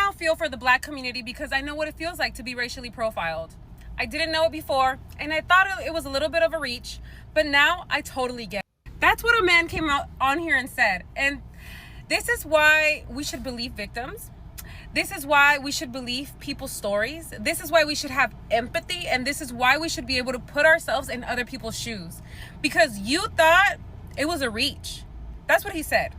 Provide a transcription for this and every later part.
now feel for the Black community because I know what it feels like to be racially profiled. I didn't know it before, and I thought it was a little bit of a reach, but now I totally get it. That's what a man came out on here and said. And this is why we should believe victims. This is why we should believe people's stories. This is why we should have empathy, and this is why we should be able to put ourselves in other people's shoes. Because you thought it was a reach. That's what he said.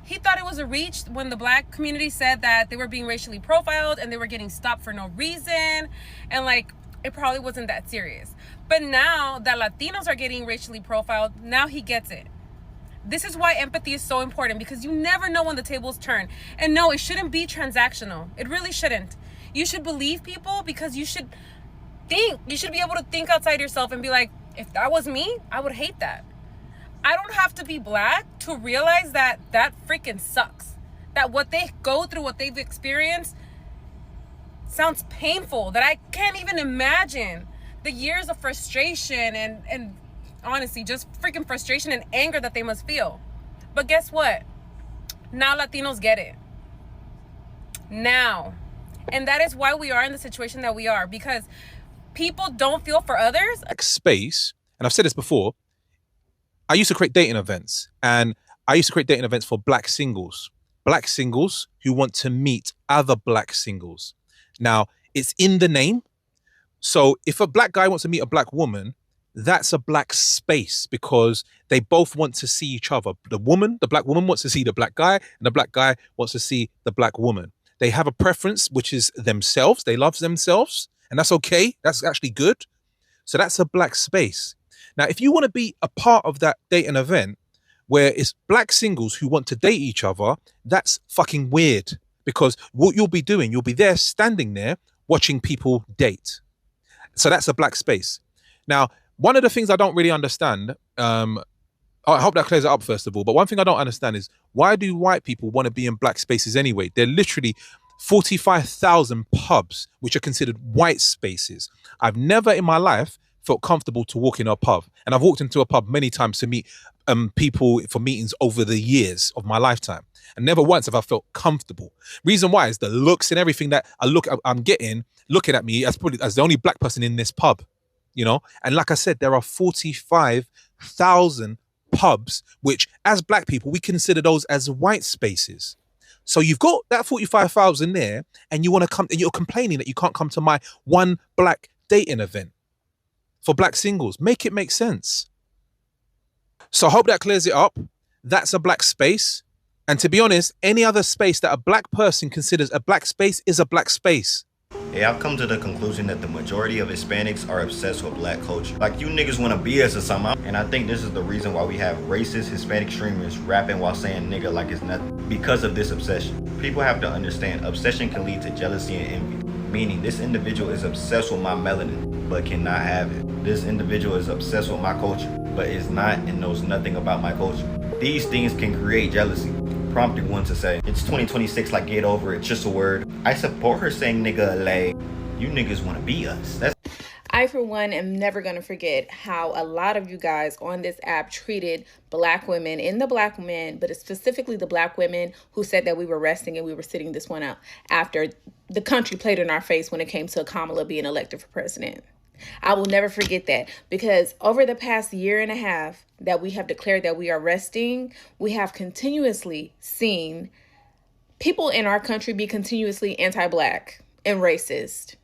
He thought it was a reach when the Black community said that they were being racially profiled and they were getting stopped for no reason. And like, it probably wasn't that serious. But now that Latinos are getting racially profiled, now he gets it. This is why empathy is so important, because you never know when the tables turn. And no, it shouldn't be transactional. It really shouldn't. You should believe people because you should think. You should be able to think outside yourself and be like, if that was me, I would hate that. I don't have to be Black to realize that that freaking sucks. That what they go through, what they've experienced, sounds painful. That I can't even imagine the years of frustration and honestly, just freaking frustration and anger that they must feel. But guess what? Now Latinos get it. Now. And that is why we are in the situation that we are, because people don't feel for others. Space, and I've said this before, I used to create dating events, and I used to create dating events for Black singles who want to meet other Black singles. Now, it's in the name. So if a Black guy wants to meet a Black woman, that's a Black space, because they both want to see each other. The Black woman wants to see the Black guy, and the Black guy wants to see the Black woman. They have a preference, which is themselves. They love themselves, and that's okay. That's actually good. So that's a Black space. Now, if you want to be a part of that dating event where it's Black singles who want to date each other, that's fucking weird, because what you'll be doing, you'll be there standing there watching people date. So that's a Black space. Now, one of the things I don't really understand, I hope that clears it up first of all, but one thing I don't understand is, why do white people want to be in Black spaces anyway? They're literally 45,000 pubs, which are considered white spaces. I've never in my life felt comfortable to walk in a pub. And I've walked into a pub many times to meet people for meetings over the years of my lifetime. And never once have I felt comfortable. Reason why is the looks and everything that I'm getting, looking at me as probably as the only Black person in this pub, you know? And like I said, there are 45,000 pubs, which as Black people, we consider those as white spaces. So you've got that 45,000 there, and you want to come, and you're complaining that you can't come to my one Black dating event for Black singles. Make it make sense. So I hope that clears it up. That's a Black space. And to be honest, any other space that a Black person considers a Black space is a Black space. Hey, I've come to the conclusion that the majority of Hispanics are obsessed with Black culture. Like, you niggas want to be us or something. And I think this is the reason why we have racist Hispanic streamers rapping while saying nigga like it's nothing. Because of this obsession. People have to understand, obsession can lead to jealousy and envy. Meaning, this individual is obsessed with my melanin, but cannot have it. This individual is obsessed with my culture, but is not and knows nothing about my culture. These things can create jealousy, prompting one to say, it's 2026, like get over it, just a word. I support her saying nigga lay. You niggas want to be us. I, for one, am never going to forget how a lot of you guys on this app treated Black women and the Black men, but specifically the Black women who said that we were resting and we were sitting this one out after the country played in our face when it came to Kamala being elected for president. I will never forget that, because over the past year and a half that we have declared that we are resting, we have continuously seen people in our country be continuously anti-Black and racist.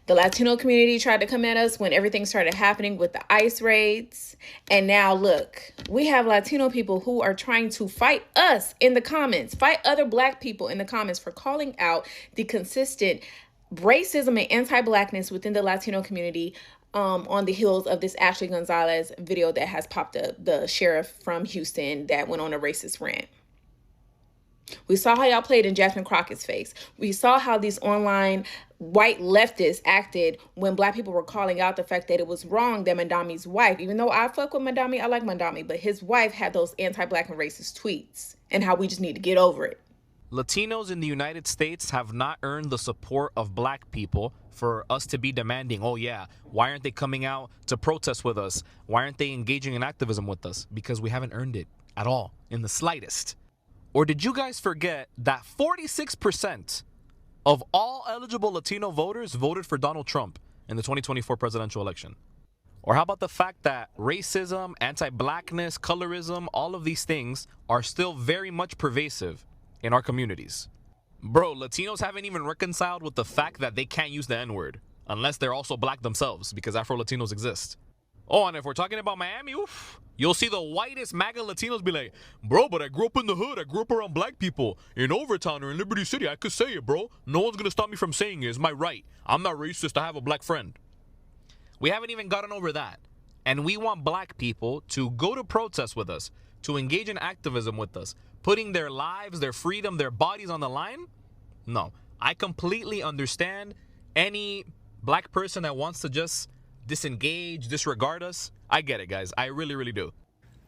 The Latino community tried to come at us when everything started happening with the ICE raids. And now look, we have Latino people who are trying to fight us in the comments, fight other Black people in the comments for calling out the consistent racism and anti-Blackness within the Latino community on the heels of this Ashley Gonzalez video that has popped up, the sheriff from Houston that went on a racist rant. We saw how y'all played in Jasmine Crockett's face. We saw how these online white leftists acted when Black people were calling out the fact that it was wrong that Mandami's wife, even though I fuck with Mandami, I like Mandami, but his wife had those anti-Black and racist tweets, and how we just need to get over it. Latinos in the United States have not earned the support of Black people for us to be demanding, oh yeah, why aren't they coming out to protest with us? Why aren't they engaging in activism with us? Because we haven't earned it at all, in the slightest. Or did you guys forget that 46% of all eligible Latino voters voted for Donald Trump in the 2024 presidential election? Or how about the fact that racism, anti-blackness, colorism, all of these things are still very much pervasive in our communities? Bro, Latinos haven't even reconciled with the fact that they can't use the N-word unless they're also black themselves, because Afro-Latinos exist. Oh, and if we're talking about Miami, oof, you'll see the whitest MAGA Latinos be like, bro, but I grew up in the hood. I grew up around black people. In Overtown or in Liberty City, I could say it, bro. No one's going to stop me from saying it. It's my right. I'm not racist. I have a black friend. We haven't even gotten over that. And we want black people to go to protests with us, to engage in activism with us, putting their lives, their freedom, their bodies on the line? No. I completely understand any black person that wants to just disengage, disregard us. I get it, guys. I really, really do.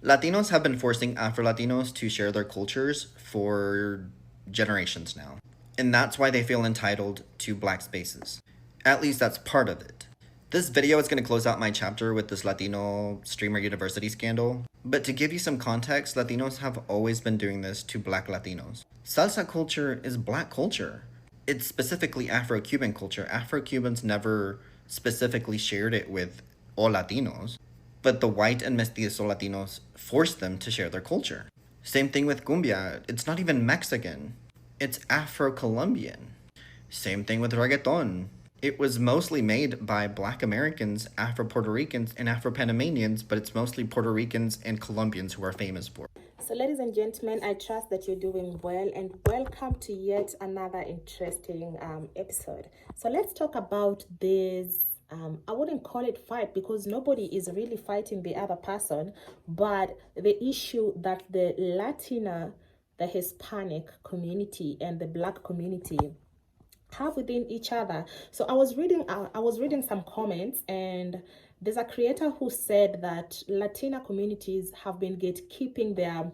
Latinos have been forcing Afro-Latinos to share their cultures for generations now. And that's why they feel entitled to black spaces. At least that's part of it. This video is going to close out my chapter with this Latino streamer university scandal. But to give you some context, Latinos have always been doing this to black Latinos. Salsa culture is black culture. It's specifically Afro-Cuban culture. Afro-Cubans never specifically shared it with all Latinos, but the white and mestizo Latinos forced them to share their culture. Same thing with cumbia. It's not even Mexican. It's Afro-Colombian. Same thing with reggaeton. It was mostly made by Black Americans, Afro-Puerto Ricans, and Afro-Panamanians, but it's mostly Puerto Ricans and Colombians who are famous for it. So ladies and gentlemen, I trust that you're doing well and welcome to yet another interesting episode. So let's talk about this, I wouldn't call it fight because nobody is really fighting the other person, but the issue that the Latina, the Hispanic community and the black community have within each other. So I was reading some comments, and there's a creator who said that Latina communities have been gatekeeping their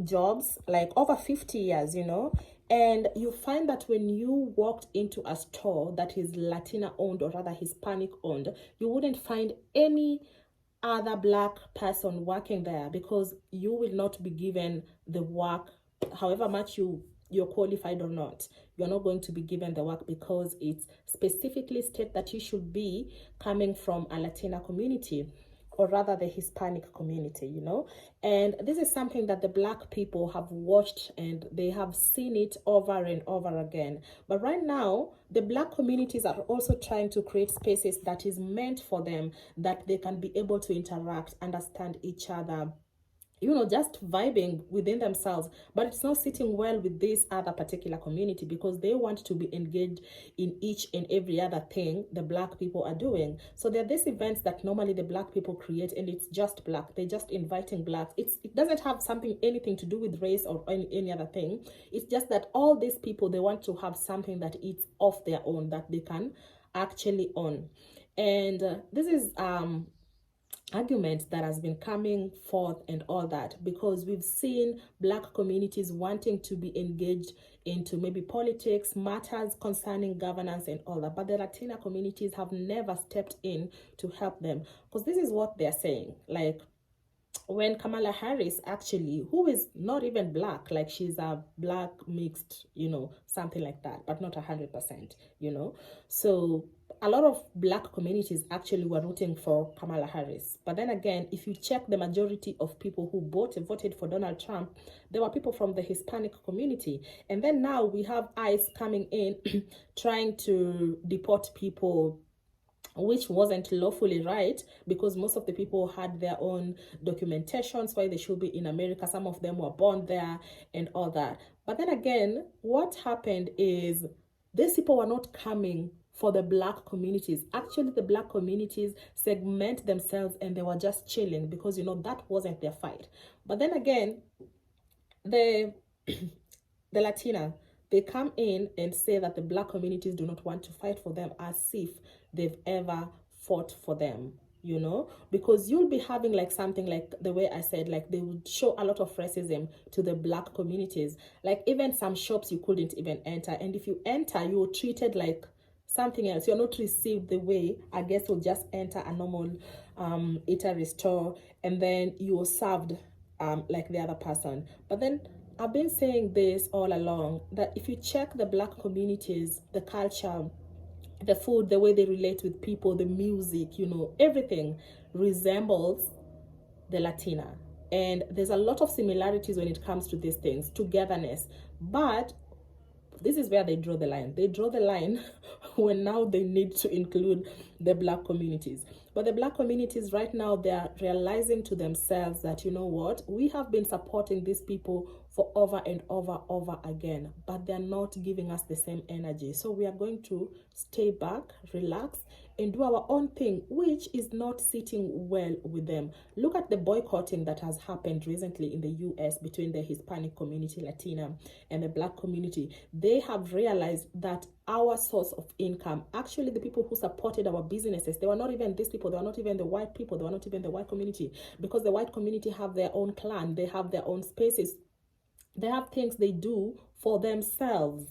jobs like over 50 years, you know. And you find that when you walked into a store that is Latina owned or rather Hispanic owned, you wouldn't find any other black person working there because you will not be given the work, however much you're qualified or not. You're not going to be given the work because it's specifically stated that you should be coming from a Latina community or rather the Hispanic community, you know. And this is something that the black people have watched and they have seen it over and over again. But right now, the black communities are also trying to create spaces that is meant for them, that they can be able to interact, understand each other, you know, just vibing within themselves. But it's not sitting well with this other particular community because they want to be engaged in each and every other thing the black people are doing. So there are these events that normally the black people create, and it's just black. They're just inviting blacks. It doesn't have anything to do with race or any other thing. It's just that all these people, they want to have something that is of their own, that they can actually own. And this is argument that has been coming forth and all that, because we've seen black communities wanting to be engaged into maybe politics, matters concerning governance and all that, but the Latina communities have never stepped in to help them. Because this is what they're saying, like when Kamala Harris actually, who is not even black, like she's a black mixed, you know, something like that, but not 100%, you know. So a lot of black communities actually were rooting for Kamala Harris. But then again, if you check the majority of people who voted for Donald Trump, there were people from the Hispanic community. And then now we have ICE coming in trying to deport people, which wasn't lawfully right, because most of the people had their own documentations why they should be in America. Some of them were born there and all that. But then again, what happened is these people were not coming for the black communities. Actually, the black communities segment themselves and they were just chilling because, you know, that wasn't their fight. But then again, the Latina, they come in and say that the black communities do not want to fight for them, as if they've ever fought for them, you know, because you'll be having like something like the way I said, like they would show a lot of racism to the black communities. Like even some shops you couldn't even enter. And if you enter, you were treated like something else. You're not received the way I guess you'll just enter a normal eatery store, and then you were served like the other person. But then I've been saying this all along, that if you check the black communities, the culture, the food, the way they relate with people, the music, everything resembles the Latina. And there's a lot of similarities when it comes to these things, togetherness. But this is where they draw the line. They draw the line when now they need to include the black communities. But the black communities right now, they are realizing to themselves that, you know what, we have been supporting these people for over and over again, but they're not giving us the same energy. So we are going to stay back, relax, and do our own thing, which is not sitting well with them. Look at the boycotting that has happened recently in the US between the Hispanic community, Latina, and the black community. They have realized that our source of income, actually the people who supported our businesses, they were not even these people, they were not even the white people, they were not even the white community, because the white community have their own clan, they have their own spaces, they have things they do for themselves,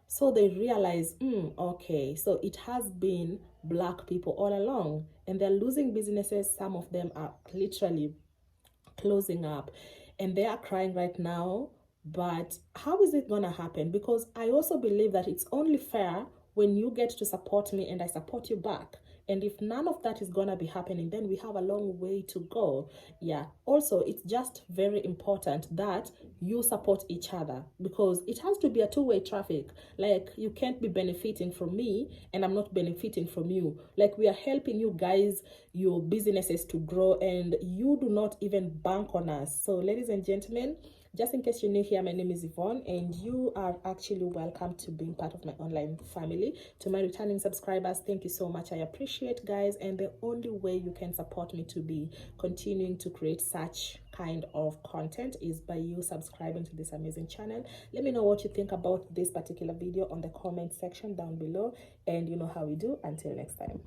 so they realize, okay, so it has been black people all along, and they're losing businesses. Some of them are literally closing up, and they are crying right now. But how is it gonna happen? Because I also believe that it's only fair when you get to support me and I support you back. And if none of that is gonna be happening, then we have a long way to go. Yeah. Also, it's just very important that you support each other, because it has to be a two-way traffic. Like, you can't be benefiting from me and I'm not benefiting from you. Like, we are helping you guys, your businesses to grow, and you do not even bank on us. So, ladies and gentlemen, just in case you're new here, my name is Yvonne, and you are actually welcome to being part of my online family. To my returning subscribers, thank you so much. I appreciate, guys, and the only way you can support me to be continuing to create such kind of content is by you subscribing to this amazing channel. Let me know what you think about this particular video on the comment section down below, and you know how we do. Until next time.